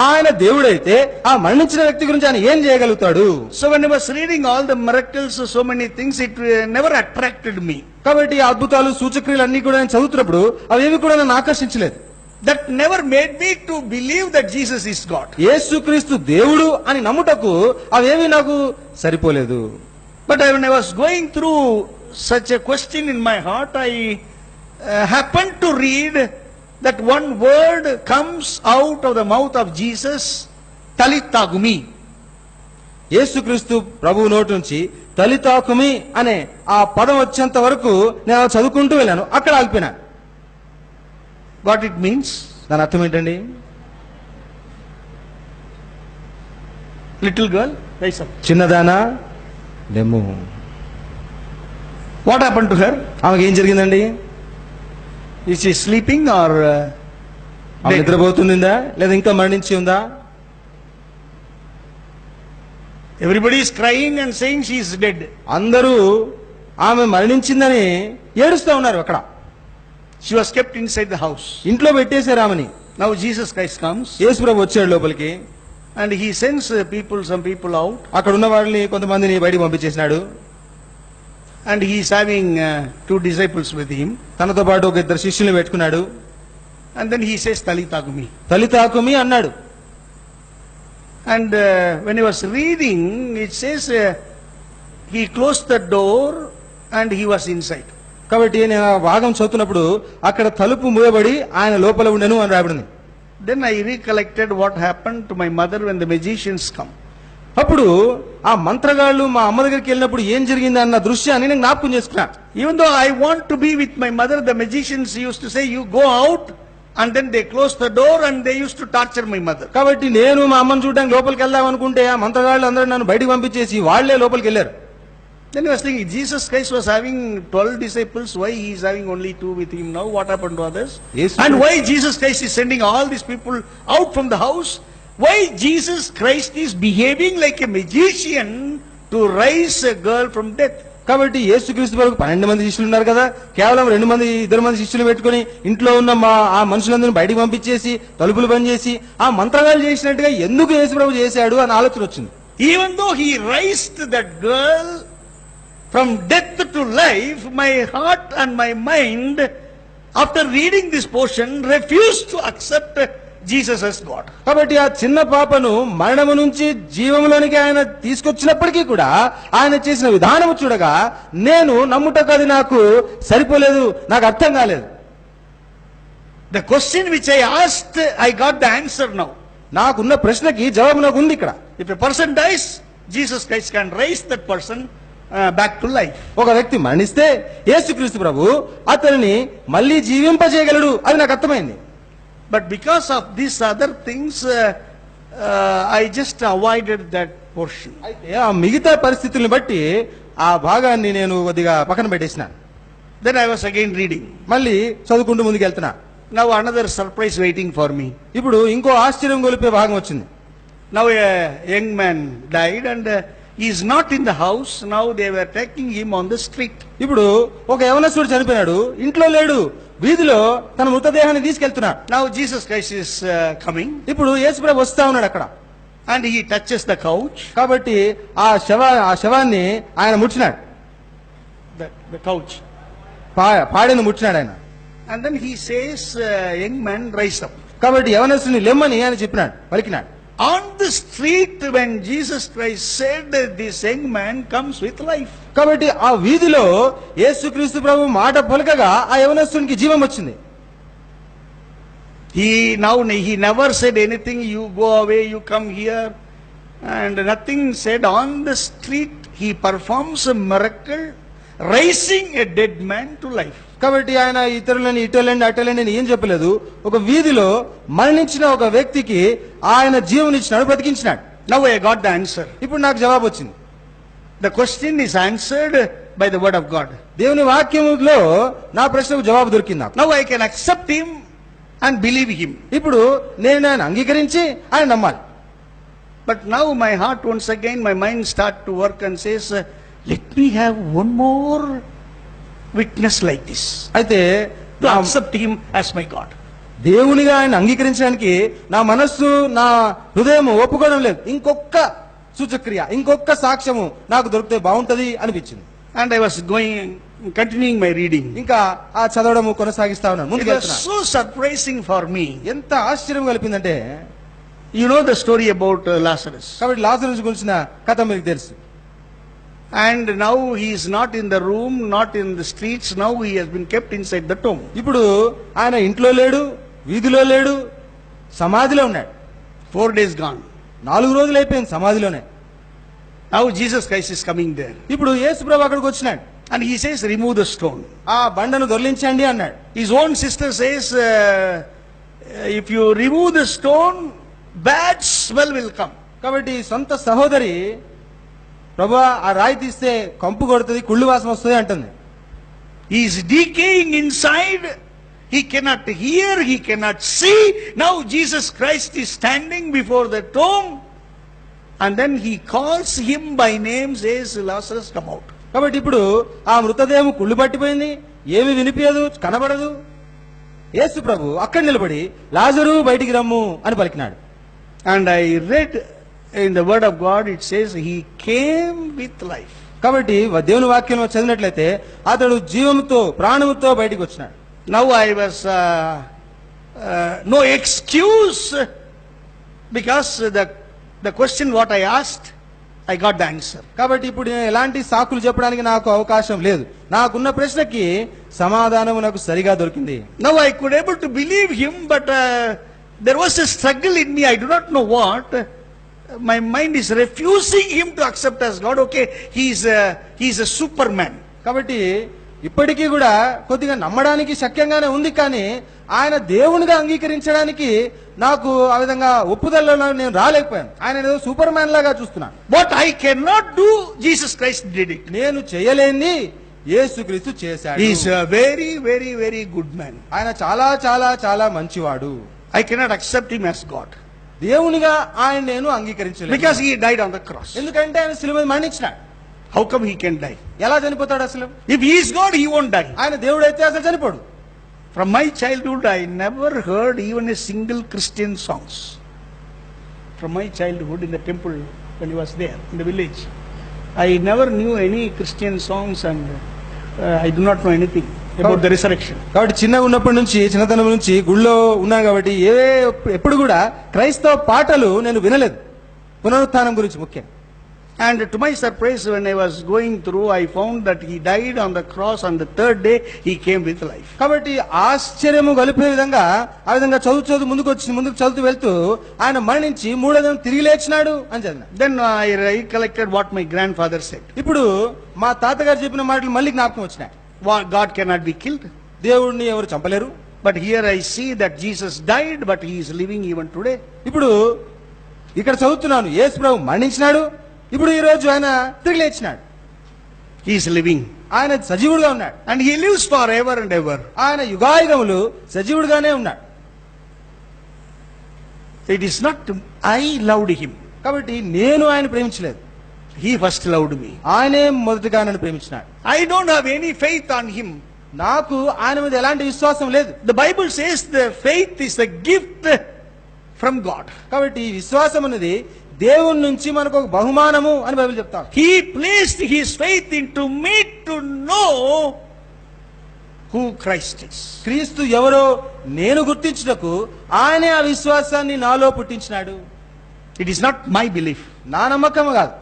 ఆయన దేవుడైతే ఆ మరణించిన వ్యక్తి గురించి ఆయన ఏం చేయగలుగుతాడు? So when I was reading all the miracles, so many things, it never attracted me. కాబట్టి ఆ అద్భుతాలు సూచక్రియలు అన్ని కూడా నేను చదువుతున్నప్పుడు అవేవి కూడా నన్ను ఆకర్షించలేదు. That never made me to believe that Jesus is God. యేసుక్రీస్తు దేవుడు అని నమ్ముటకు అవేవి నాకు సరిపోలేదు. But when I was going through such a question in my heart, I happened to read that one word comes out of the mouth of Jesus, Talitha Kumi. యేసుక్రీస్తు ప్రభువు నోటి నుంచి తలితాకుమి అనే ఆ పదం వచ్చేంత వరకు నేను చదువుకుంటూ వెళ్ళాను, అక్కడ ఆగిపోయినా. What it means? దాని అర్థం ఏంటండి? Little girl, rise up. చిన్నదానా లెమ్ము. What happened to her? ఆమెకి ఏం జరిగిందండి? Is she sleeping or ఆమె dead? నిద్రపోతుందా లేదా ఇంకా మరణించి ఉందా? Everybody is crying and saying she is dead. అందరూ ఆమె మరణించిందని ఏడుస్తూ ఉన్నారు. అక్కడ She was kept inside the house. ఇంట్లో పెట్టేశారు ఆమెని. Now Jesus Christ comes యేసు ప్రభు వచ్చాడు లోపలికి. and he sends some people out, అక్కడ ఉన్న వాళ్ళని కొంతమందిని బయటికి పంపించేసినాడు. and he is having 2 disciples with him, తనతో పాటు ఒక 2 శిష్యుల్ని పెట్టుకున్నాడు. and then he says Talitha Kumi. తలితాకుమి అన్నాడు. And when he was reading, it says he closed the door and he was inside. కాబట్టి నేను ఆ భాగం చదువుతున్నప్పుడు అక్కడ తలుపు మూయబడి ఆయన లోపల ఉండెను అని రాయబడింది. Then I recollected what happened to my mother when the magicians come. అప్పుడు ఆ మంత్రగాళ్ళు మా అమ్మ దగ్గరికి వెళ్ళినప్పుడు ఏం జరిగింది అన్న దృశ్యాన్ని నేను జ్ఞాపకం చేసుకున్నా. Even though I want to be with my mother, the magicians used to say, you go out, and then they closed the door and they used to torture my mother. కాబట్టి నేను మా అమ్మని చూడడానికి లోపలికి వెళ్దాం అనుకుంటే ఆ మంత్రగాళ్ళు అందరూ నన్ను బయటికి పంపించేసి వాళ్లే లోపలికి వెళ్ళారు. Then he was thinking, Jesus Christ was having 12 disciples. Why he is having only 2 with him now? What happened to others? Yes, And sir. why Jesus Christ is sending all these people out from the house? Why Jesus Christ is behaving like a magician to raise a girl from death? కాబట్టి యేసుక్రీస్తు వరకు 12 మంది శిష్యులు ఉన్నారు కదా, కేవలం 2 మంది శిష్యులు పెట్టుకుని ఇంట్లో ఉన్న ఆ మనుషులందరినీ బయటికి పంపించేసి తలుపులు బంద్ చేసి ఆ మంత్రగాలు చేసినట్టుగా ఎందుకు యేసుప్రభు చేశాడు అని ఆలోచన వచ్చింది. Even though he raised that girl from death to life, my heart and my mind, after reading this portion, refused to accept Jesus as God. కాబట్టి ఆ చిన్న పాపను మరణము నుంచి జీవములోనికి ఆయన తీసుకొచ్చినప్పటికీ కూడా ఆయన చేసిన విధానము చూడగా నేను నమ్ముటకు అది నాకు సరిపోలేదు, నాకు అర్థం కాలేదు. The question which I asked, I got the answer now. నాకున్న ప్రశ్నకి జవాబు నాకు ఉంది ఇక్కడ. If a person dies, Jesus Christ can raise that person back to life. ఒక వ్యక్తి మరణిస్తే యేసుక్రీస్తు ప్రభు అతనిని మళ్ళీ జీవింపజేయగలడు, అది నాకు అర్థమైంది. But because of these other things, I just avoided that portion. అయితే ఆ మిగతా పరిస్థితుల్ని బట్టి ఆ భాగాన్ని నేను కొద్దిగా పక్కన పెట్టేసినాను. Then I was again reading. మళ్ళీ చదువుకుంటూ ముందుకు వెళ్తున్నా. Now another surprise waiting for me. ఇప్పుడు ఇంకో ఆశ్చర్యం గొలిపే భాగం వచ్చింది. Now a young man died and he is not in the house. Now they were taking him on the street. ఇప్పుడు ఒక యవనస్తుడు చనిపోయాడు, ఇంట్లో లేడు, వీధిలో తన మృతదేహాన్ని తీసుకెళ్తున్నాడు. Now Jesus Christ is coming ఇప్పుడు యేసుప్రభు వస్తా ఉన్నాడు అక్కడ. and he touches the couch. కాబట్టి ఆ శవాన్ని ఆయన ముట్టినాడు, The couch. పాడేను ముట్టినాడు ఆయన. And then he says, young man, rise up. కాబట్టి యవనస్తుని లెమ్మని ఆయన చెప్పినాడు, పలికినాడు. On the street when Jesus Christ said, this young man comes with life. కాబట్టి ఆ వీధిలో యేసుక్రీస్తు ప్రభు మాట పలకగా ఆ యవనస్తునికి జీవం వచ్చింది. He never said anything, you go away, you come here, and nothing said. On the street he performs a miracle, raising a dead man to life. కాబట్టి ఆయన ఇతరులని ఇటోలండి అటోలండి అని ఏం చెప్పలేదు. ఒక వీధిలో మరణించిన ఒక వ్యక్తికి ఆయన జీవనిచ్చినాడు, బ్రతికించినాడు. Now I got the answer. ఇప్పుడు నాకు జవాబు వచ్చింది. The question is answered by the word of God. దేవుని వాక్యములో నా ప్రశ్నకు జవాబు దొరికింది నాకు. Now I can accept him and believe him. ఇప్పుడు నేను ఆయన అంగీకరించి ఆయన నమ్మాలి. But now my heart once again, my mind start to work and says, let me have one more witness like this అయితే to accept him as my God. దేవునిగా ఆయన అంగీకరించడానికి నా మనస్సు నా హృదయం ఒప్పుకోవడం లేదు. ఇంకొక సూచక్రియ, ఇంకొక సాక్ష్యము నాకు దొరికితే బాగుంటది అనిపించింది. And I was continuing my reading. ఇంకా ఆ చదవడము కొనసాగిస్తా ఉన్నాను, It ముందుకు was వెళ్తున్నా. so surprising for me. ఎంత ఆశ్చర్యం కలిపిందంటే, You know the story about Lazarus. కాబట్టి లాజరును గురించిన కథ మీకు తెలుసు. And now he is not in the room, not in the streets. Now he has been kept inside the tomb. ఇప్పుడు ఆయన ఇంట్లో లేడు, వీధిలో లేడు, సమాధిలో ఉన్నాడు. 4 days gone. 4 రోజులు అయిపోయింది సమాధిలోనే. Now Jesus Christ is coming there. ఇప్పుడు యేసు ప్రభు అక్కడికి వచ్చినాడు. And he says, remove the stone. ఆ బండను దొర్లించండి అన్నాడు. His own sister says, if you remove the stone, bad smell will come. కాబట్టి సొంత సహోదరి, ప్రభువా ఆ రాయి తీస్తే కంపు కొడుతుంది, కుళ్ళు వాసన వస్తుంది అంటుంది. He is decaying inside. He cannot hear, he cannot see. Now Jesus Christ is standing before the tomb. And then he calls him by name, says, Lazarus, come out. కాబట్టి ఇప్పుడు ఆ మృతదేహం కుళ్ళు పట్టిపోయింది, ఏమి వినిపించదు, కనబడదు. యేసు ప్రభు అక్కడ నిలబడి లాజరు బయటికి రమ్ము అని పలికినాడు. And I read in the word of God, it says, he came with life. కాబట్టి దేవుని వాక్యంలో చదివినట్లయితే అతడు జీవంతో ప్రాణముతో బయటికి వచ్చినాడు. Now I was no excuse, because the question what I asked, I got the answer. కాబట్టి ఇప్పుడు నేను ఎలాంటి సాకులు చెప్పడానికి నాకు అవకాశం లేదు. నాకున్న ప్రశ్నకి సమాధానం నాకు సరిగా దొరికింది. Now I could able to believe him, but there was a struggle in me. I do not know what. My mind is refusing him to accept as God. Okay, he is a superman. కాబట్టి ఇప్పటికీ కూడా కొద్దిగా నమ్మడానికి శక్యంగానే ఉంది, కానీ ఆయన దేవునిగా అంగీకరించడానికి నాకు ఆ విధంగా ఒప్పుదలలో నేను రాలేకపోయాను. ఆయన ఏదో సూపర్ మ్యాన్ లాగా చూస్తున్నాను. What I cannot do, Jesus Christ did it. నేను చేయలేని యేసుక్రీస్తు చేశాడు. He is a very, very, very good man. ఆయన చాలా చాలా చాలా మంచివాడు. I cannot accept him as God. దేవునిగా ఆయన నేను అంగీకరించలేను. Because he died on the cross. ఎందుకంటే ఆయన శిలువ మీద మరణించినాడు. How come he can die? ఎలా చనిపోతాడు అసలు? If he is God, he won't die. ఆయన దేవుడైతే అసలు చనిపోడు. From my childhood, I never heard even a single Christian songs. From my childhood in the temple, when he was there in the village, I never knew any Christian songs, and I do not know anything about the resurrection. కాబట్టి చిన్నగా ఉన్నప్పటి నుంచి, చిన్నతనం నుంచి గుళ్ళో ఉన్నాను కాబట్టి ఎప్పుడు కూడా క్రైస్తవ పాటలు నేను వినలేదు, పునరుత్థానం గురించి ముఖ్యంగా. And to my surprise, when I was going through, I found that he died on the cross. On the third day, he came with life. కాబట్టి ఆశ్చర్యము కలిపే విధంగా ఆ విధంగా ముందుకు చదువుతూ వెళ్తూ ఆయన మరణించి మూడో దినం తిరిగి లేచినాడు అని చదివిన. Then I recollected what my grandfather said. ఇప్పుడు మా తాతగారు చెప్పిన మాటలు మళ్ళీ జ్ఞాపకం వచ్చినాయి. God cannot be killed. దేవుడిని ఎవరు చంపలేరు. But here I see that Jesus died, but he is living even today. ఇప్పుడు ఇక్కడ చదువుతున్నాను, యేసు ప్రభు మరణించినాడు, ఇప్పుడు ఈ రోజు ఆయన తిరిగి లేచినాడు. He is living. ఆయన సజీవుడుగా ఉన్నాడు. And he lives forever and ever. ఆయన యుగాయుగములు సజీవుడుగానే ఉన్నాడు. It is not I loved him. కాబట్టి నేను ఆయన ప్రేమించలేదు. He first loved me. ఆయనే మొదటిగా నన్ను ప్రేమించినాడు. I don't have any faith on him. నాకు ఆయన మీద ఎలాంటి విశ్వాసం లేదు. The Bible says the faith is a gift from God. కాబట్టి ఈ విశ్వాసం అనేది దేవుని నుంచి మనకు ఒక బహుమానము అని బైబిల్ చెప్తాం. He placed his faith into me to know who Christ is. క్రీస్తు ఎవరో నేను గుర్తించుటకు ఆయనే ఆ విశ్వాసాన్ని నాలో పుట్టించినాడు. It is not my belief. నా నమ్మకం కాదు,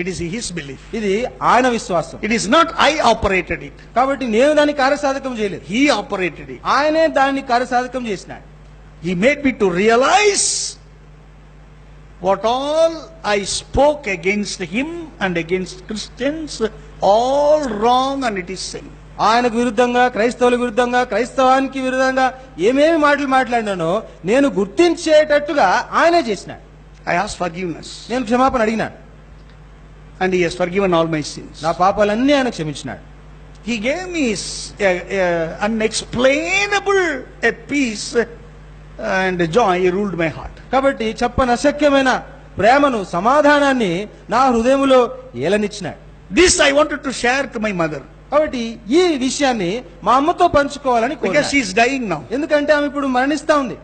It is his belief. ఇది ఆయన విశ్వాసం. It is not I operated it. కాబట్టి నేను దాన్ని కార్యసాధకం చేయలేదు, He operated it. ఆయనే దాన్ని కార్యసాధకం చేసినాడు. He made me to realize what all I spoke against him and against Christians, all wrong, and it is sin. ఆయనకు విరుద్ధంగా, క్రైస్తవులకు విరుద్ధంగా, క్రైస్తవానికి విరుద్ధంగా ఏమేమి మాటలు మాట్లాడినానో నేను గుర్తించేటట్టుగా ఆయనే చేసినాడు. I asked forgiveness. నేను క్షమాపణ అడిగినాను. And he has forgiven all my sins. నా పాపాలన్నీ ఆయన క్షమించినాడు. He gave me unexplainable a peace and joy ruled my heart. కాబట్టి చెప్పనశక్యమైన ప్రేమను, సమాధానాన్ని నా హృదయములో ఏలనిచ్చినాడు. This I wanted to share to my mother. కాబట్టి ఈ విషయాన్ని మా అమ్మతో పంచుకోవాలని Because కోరాను. she is dying now. ఎందుకంటే ఆమె ఇప్పుడు మరణిస్తా ఉంది.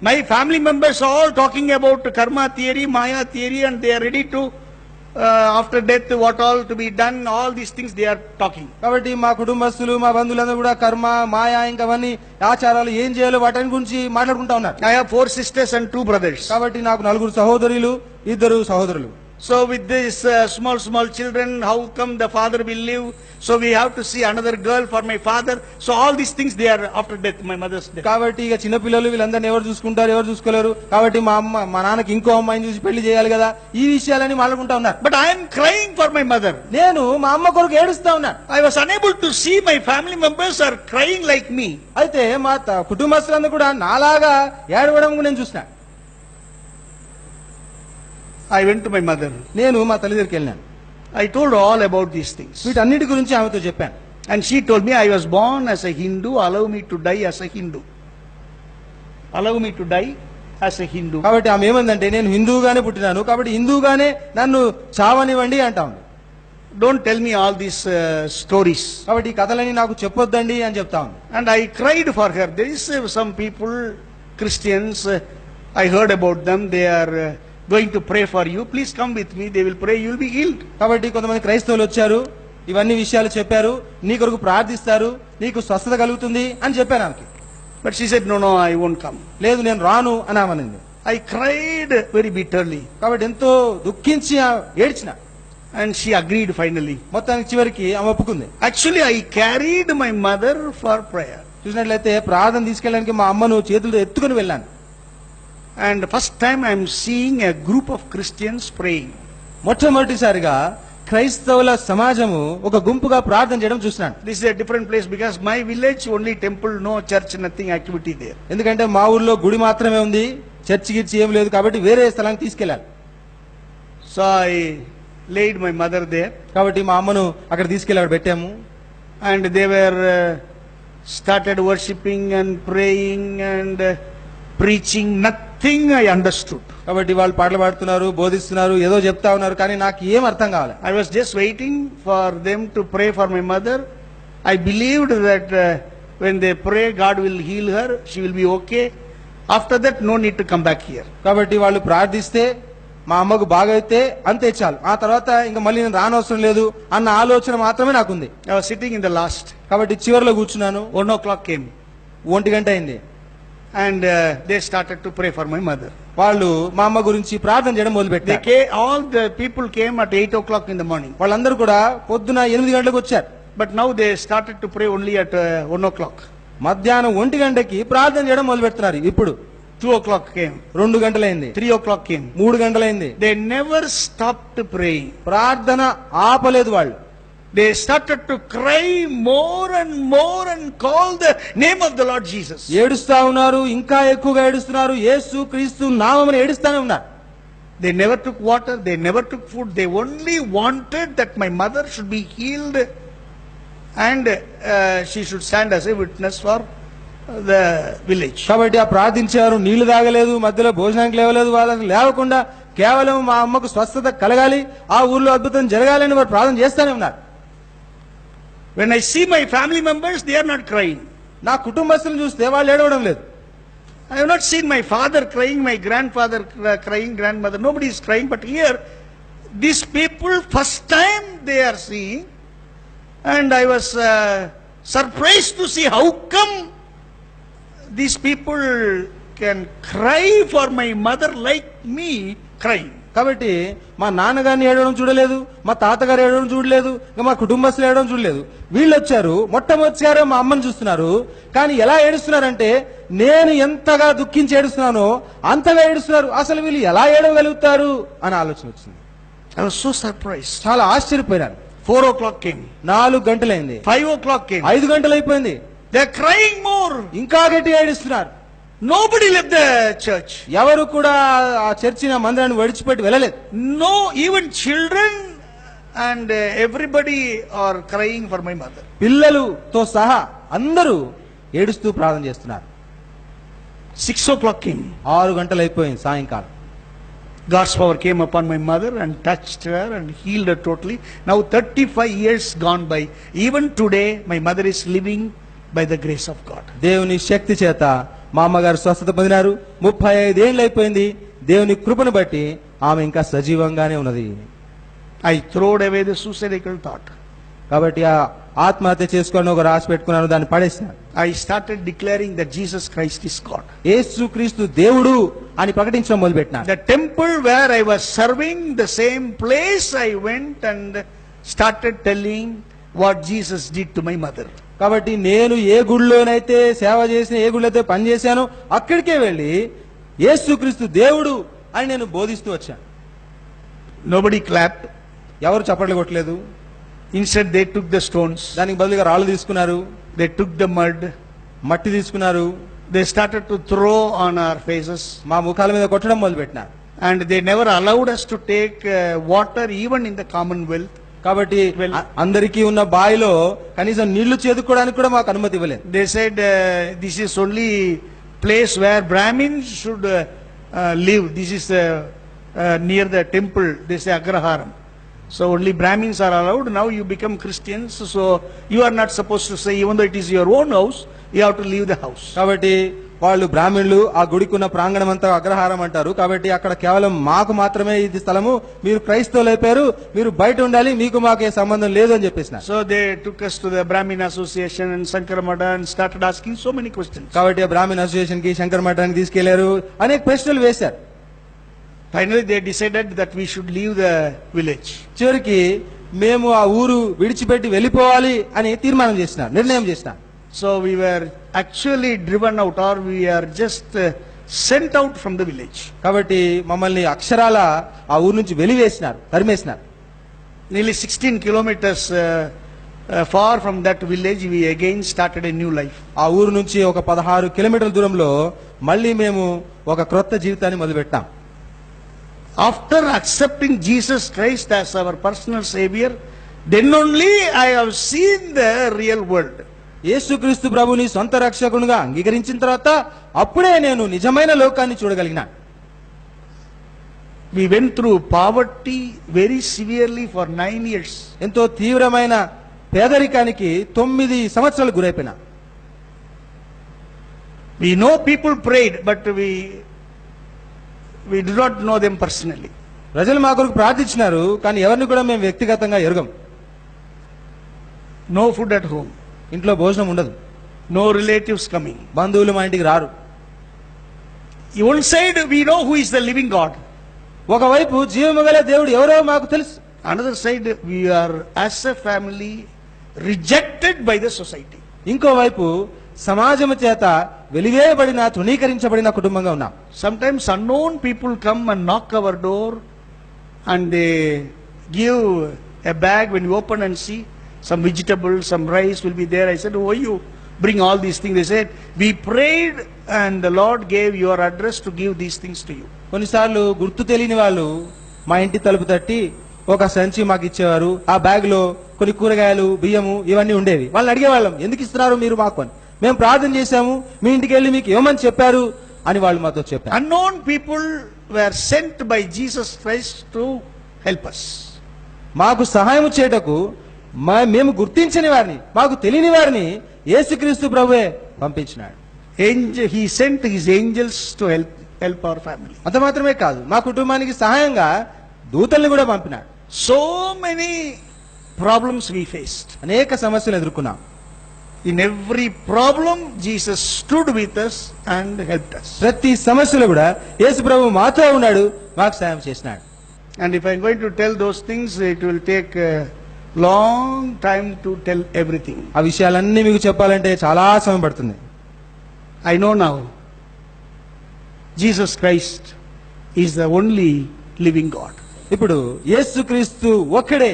My family members are all talking about karma theory, Maya theory, and they are ready to after death what all to be done, all these things they are talking. కాబట్టి మా కుటుంబస్తులు, మా బంధువులందరూ కూడా కర్మ, మాయా, ఇంకా అవన్నీ ఆచారాలు ఏం చేయాలో వాటి గురించి మాట్లాడుకుంటా ఉన్నారు. I have 4 sisters and 2 brothers. కాబట్టి నాకు 4 సహోదరులు, 2 సహోదరులు. So with this small children, how come the father will live? So we have to see another girl for my father. So all these things they are after death, my mother's death. కాబట్టి ఇక చిన్న పిల్లలు వీళ్ళందరినీ ఎవరు చూసుకుంటారు, ఎవరు చూసుకోలేరు. కాబట్టి మా నాన్నకి ఇంకో అమ్మాయిని చూసి పెళ్లి చేయాలి కదా, ఈ విషయాలని మాట్లాడుకుంటా ఉన్నారు. But I am crying for my mother. నేను మా అమ్మ కొరకు ఏడుస్తా ఉన్నాను. I was unable to see my family members are crying like me. అయితే మా కుటుంబస్తులందరూ కూడా నాలాగా ఏడవడం నేను చూసిన. I went to my mother. నేను మా తల్లి దగ్గరికి వెళ్ళాను. I told her all about these things. వీటన్నిటి గురించి ఆమెతో చెప్పాను. And she told me, I was born as a Hindu, allow me to die as a Hindu. Allow me to die as a Hindu. కాబట్టి ఆమె ఏమందంటే, నేను హిందూగానే పుట్టినాను కాబట్టి హిందూగానే నన్ను చావనివ్వండి అంటా ఉంది. Don't tell me all these stories. కాబట్టి ఈ కథలని నాకు చెప్పొద్దండి అని చెప్తా ఉంది. And I cried for her. There is some people, Christians, I heard about them. They are going to pray for you. Please come with me. They will pray. You will be healed. కాబట్టి కొంతమంది క్రైస్తవులు వచ్చారు, ఇవన్నీ విషయాలు చెప్పారు, నీ కొరకు ప్రార్థిస్తారు, నీకు స్వస్థత కలుగుతుంది అని చెప్పాను ఆమెకి. But she said, no, I won't come. లేదు నేను రాను అని ఆమెనింది. I cried very bitterly. కాబట్టి ఎంతో దుఃఖించి ఏడ్చిన. And she agreed finally. మొత్తానికి చివరికి ఆమె ఒప్పుకుంది. Actually, I carried my mother for prayer. చూసినట్లయితే ప్రార్థన తీసుకెళ్ళడానికి మా అమ్మను చేతులతో ఎత్తుకుని వెళ్ళాను. And first time I am seeing a group of Christians praying. మొట్టమొదటిసారిగా క్రైస్తవుల సమాజము ఒక గుంపుగా ప్రార్థన చేయడం చూస్తున్నాను. This is a different place because my village only temple, no church, nothing activity there. ఎందుకంటే మా ఊర్లో గుడి మాత్రమే ఉంది, చర్చి గిర్చి ఏం లేదు, కాబట్టి వేరే స్థలానికి తీసుకెళ్ళాలి. So I laid my mother there కాబట్టి మా అమ్మను అక్కడ తీసుకెళ్ళి అక్కడ పెట్టాము. and they were started worshipping and praying and preaching. Nothing I understood. కాబట్టి వాళ్ళు పాటలు పాడుతున్నారు, బోధిస్తున్నారు, ఏదో చెప్తా ఉన్నారు, కానీ నాకు ఏం అర్థం కావాలి. I was just waiting for them to pray for my mother. I believed that when they pray, God will heal her. She will be okay. After that, no need to come back here. కాబట్టి వాళ్ళు ప్రార్థిస్తే మా అమ్మకు బాగైతే అంతే చాలు, ఆ తర్వాత ఇంకా మళ్ళీ నేను రానవసరం లేదు అన్న ఆలోచన మాత్రమే నాకుంది. I was sitting in the last. కాబట్టి చివరిలో కూర్చున్నాను. 1 o'clock came. 1 గంట అయింది. And they started to pray for my mother. వాళ్ళు మా అమ్మ గురించి ప్రార్థన చేయడం మొదలు They పెట్టారు. came, all the people came at 8 o'clock in the morning. వాళ్ళందరూ కూడా పొద్దున 8 గంటలకు వచ్చారు. But now they started to pray only at 1 o'clock. మధ్యాహ్నం 1 గంటకి ప్రార్థన చేయడం మొదలు పెడుతున్నారు. ఇప్పుడు 2 o'clock came. 2 గంటలైంది. 3 o'clock came. 3 గంటలైంది. They never stopped praying. ప్రార్థన ఆపలేదు వాళ్ళు. They started to cry more and call the name of the Lord Jesus. ఏడుస్తా ఉన్నారు, ఇంకా ఎక్కువగా ఏడుస్తున్నారు, యేసు క్రీస్తు నామమున ఏడుస్తానే ఉన్నారు. They never took water, they never took food. They only wanted that my mother should be healed and she should stand as a witness for the village. కాబట్టి ఆ ప్రార్థించారు, నీళ్లు తాగలేదు, మధ్యలో భోజనానికి లేవలేదు, వాళ్ళని లేవకుండా కేవలం మా అమ్మకు స్వస్థత కలగాలి, ఆ ఊర్లో అద్భుతం జరగాలని వారు ప్రార్థన చేస్తానే ఉన్నారు. When I see my family members, they are not crying. నా కుటుంబస్తులను చూస్తే వాళ్ళు ఏడవడం లేదు. I have not seen my father crying, my grandfather crying, grandmother. Nobody is crying. But here, these people, first time they are seeing, and I was surprised to see how come these people can cry for my mother like me crying. కాబట్టి మా నాన్నగారిని ఏడవడం చూడలేదు, మా తాతగారు ఏడవడం చూడలేదు, ఇంకా మా కుటుంబస్తులు ఏడవడం చూడలేదు. వీళ్ళు వచ్చారు, మొట్టమొదటిసారి మా అమ్మని చూస్తున్నారు. కానీ ఎలా ఏడుస్తున్నారంటే నేను ఎంతగా దుఃఖించి ఏడుస్తున్నానో అంతగా ఏడుస్తున్నారు. అసలు వీళ్ళు ఎలా ఏడవగలుగుతారు అని ఆలోచన వచ్చింది. I was so surprised. చాలా ఆశ్చర్యపోయాను. 4 o'clock came. 4 గంటలైంది. 5 o'clock came. 5 గంటలు అయిపోయింది. They are crying more. ఇంకా గట్టిగా ఏడుస్తున్నారు. Nobody left the church. ఎవరు కూడా ఆ చర్చిని, ఆ మందిరాన్ని విడిచిపెట్టి వెళ్ళలేదు. No, even children and everybody are crying for my mother. పిల్లలతో సహా అందరూ ఏడుస్తూ ప్రార్థన చేస్తున్నారు. 6 o'clock came. 6 గంటలు అయిపోయింది సాయంకాలం. God's power came upon my mother and touched her and healed her totally. Now 35 years gone by. Even today my mother is living by the grace of God. దేవుని శక్తి చేత మా అమ్మగారు స్వస్థత పొందినారు. 35 ఏళ్ళు అయిపోయింది. దేవుని కృపను బట్టి ఆమె ఇంకా సజీవంగానే ఉన్నది. I throwed away the suicidal thought. కాబట్టి ఆ ఆత్మహత్య చేసుకోవాలని ఒక రాసి పెట్టుకున్నాను, దాన్ని పడేసినాను. I started declaring that Jesus Christ is God. యేసు క్రీస్తు దేవుడు అని ప్రకటించడం మొదలుపెట్టినాను. The temple where I was serving, the same place I went and started telling what Jesus did to my mother. కాబట్టి నేను ఏ గుడిలోనైతే సేవ చేసిన, ఏ గుడిలో అయితే పనిచేశానో అక్కడికే వెళ్ళి యేసుక్రీస్తు దేవుడు అని నేను బోధిస్తూ వచ్చాను. Nobody clapped. ఎవరు చప్పట్లు కొట్టలేదు. Instead they took the stones. దానికి బదులుగా రాళ్ళు తీసుకున్నారు, They took the mud. మట్టి తీసుకున్నారు, They started to throw on our faces. మా ముఖాల మీద కొట్టడం మొదలుపెట్టినారు. And they never allowed us to take water even in the commonwealth. కాబట్టి అందరికీ ఉన్న బావిలో కనీసం నీళ్లు చేదుకోవడానికి కూడా మాకు అనుమతి ఇవ్వలేదు. They said this is only place where Brahmins should live. This is near the temple. They say Agraharam. So only Brahmins are allowed. Now you become Christians, so you are not supposed to say, even though it is your own house, you have to leave the house. కాబట్టి వాళ్ళు బ్రాహ్మణులు, ఆ గుడికున్న ప్రాంగణం అంతా అగ్రహారం అంటారు. కాబట్టి అక్కడ కేవలం మాకు మాత్రమే ఇది స్థలము, మీరు క్రైస్తవులు అయిపోయారు, మీరు బయట ఉండాలి, మీకు మాకు ఏ సంబంధం లేదు అని చెప్పేసిన. So they took us to the Brahmin Association and Shankara Mata and started asking so many questions. కాబట్టి ఆ బ్రాహ్మణ్ అసోసియేషన్ కి, శంకర మఠానికి తీసుకెళ్లారు, అనేక ప్రశ్నలు వేశారు. Finally they decided that we should leave the village. చివరికి మేము ఆ ఊరు విడిచిపెట్టి వెళ్ళిపోవాలి అని తీర్మానం చేసినారు, నిర్ణయం చేసినారు. So we were actually driven out, or we are just sent out from the village. కాబట్టి మమ్మల్ని అక్షరాల ఆ ఊరు నుంచి వెలివేసినారు, తరిమేసినారు. Nearly 16 kilometers far from that village, we again started a new life. ఆ ఊరు నుంచి ఒక 16 కిలోమీటర్ల దూరంలో మళ్ళీ మేము ఒక క్రొత్త జీవితాన్ని మొదలుపెట్టాం. After accepting Jesus Christ as our personal Savior, then only I have seen the real world. యేసుక్రీస్తు ప్రభుని సొంత రక్షకునిగా అంగీకరించిన తర్వాత అప్పుడే నేను నిజమైన లోకాన్ని చూడగలిగినా. We went through poverty very severely for 9 years. ఎంతో తీవ్రమైన పేదరికానికి 9 సంవత్సరాలు గురైపోయినా. We know people prayed, but we do not know them personally. ప్రజలు మా కొరకు ప్రార్థించినారు, కానీ ఎవరిని కూడా మేము వ్యక్తిగతంగా ఎరుగం. No food at home, ఇంట్లో భోజనం ఉండదు, no relatives coming. బంధువులు మా ఇంటికి రారు. One side we know who is the living God. ఒకవైపు జీవము గల దేవుడు ఎవరో మాకు తెలుసు. Another side we are as a family rejected by the society. ఇంకోవైపు సమాజము చేత వెలివేయబడిన తృణీకరించబడిన కుటుంబంగా ఉన్నాం. Sometimes unknown people come and knock our door and they give a bag. When you open and see, some vegetables, some rice will be there. I said, why you bring all these things? They said, we prayed and the Lord gave your address to give these things to you. కొన్నిసార్లు గుర్తు తెలియని వాళ్ళు మా ఇంటి తలుపు తట్టి ఒక సంచి మాకు ఇచ్చేవారు. ఆ బ్యాగ్ లో కొన్ని కూరగాయలు, బియ్యము ఇవన్నీ ఉండేవి. వాళ్ళని అడిగేవాళ్ళం, ఎందుకు ఇస్తున్నారు మీరు మాకు అని. మేము ప్రార్థన చేశాము, మీ ఇంటికి వెళ్ళి మీకు ఏమని చెప్పారు అని వాళ్ళు మాతో చెప్పారు. Unknown people were sent by Jesus Christ to help us. మాకు సహాయం చేయటకు మేము గుర్తించని వారిని, మాకు తెలియని వారిని యేసుక్రీస్తు ప్రభువే పంపించినాడు. He sent his angels to help our family. అంత మాత్రమే కాదు, మా కుటుంబానికి సహాయంగా దూతల్ని కూడా పంపినాడు. So many problems we faced. అనేక సమస్యలు ఎదుర్కొన్నాం. In every problem, Jesus stood with us and helped us. ప్రతి సమస్యలో కూడా యేసు ప్రభు మాతో ఉన్నాడు, మాకు సాయం చేసినాడు. And if I'm going to tell those things, it will take a long time to tell everything. ఆ విషయాలన్నీ మీకు చెప్పాలంటే చాలా సమయం పడుతుంది. I know now. Jesus Christ is the only living God. ఇప్పుడు యేసుక్రీస్తు ఒక్కడే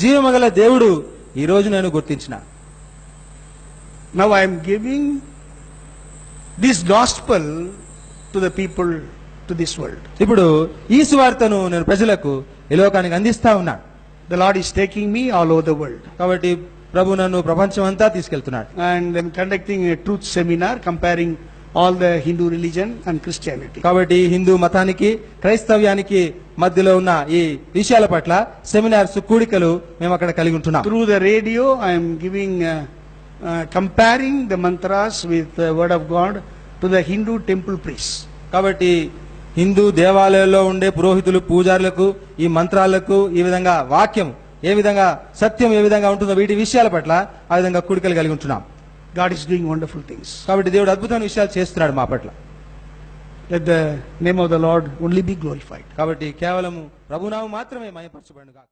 జీవమగల దేవుడు ఈ రోజు నేను గుర్తించిన. Now I am giving this gospel to the people, to this world. ఇప్పుడు ఈ సువార్తను నేను ప్రజలకు ఈ లోకానికి అందిస్తా ఉన్నాను. The Lord is taking me all over the world. కాబట్టి ప్రభు నన్ను ప్రపంచం అంతా తీసుకెళ్తున్నాడు. And I'm conducting a truth seminar comparing all the Hindu religion and Christianity. కాబట్టి హిందూ మతానికి క్రైస్తవ్యానికి మధ్యలో ఉన్న ఈ విషయాల పట్ల సెమినార్స్, కూడికలు మేము అక్కడ కలిగి ఉంటున్నాం. Through the radio I am giving comparing the mantras with the word of God to the Hindu temple priests. కాబట్టి హిందూ దేవాలయాల్లో ఉండే పురోహితులు, పూజారులకు ఈ మంత్రాలకు ఈ విధంగా వాక్యం ఏ విధంగా, సత్యం ఏ విధంగా ఉంటుందో వీటి విషయాల పట్ల ఆ విధంగా కూడికలు కలిగి ఉంటున్నాం. God is doing wonderful things. కాబట్టి దేవుడు అద్భుతమైన విషయాలు చేస్తున్నాడు మా పట్ల. Let the name of the Lord only be glorified. కాబట్టి కేవలము ప్రభునామం మాత్రమే మహిమపరచబడును గాక.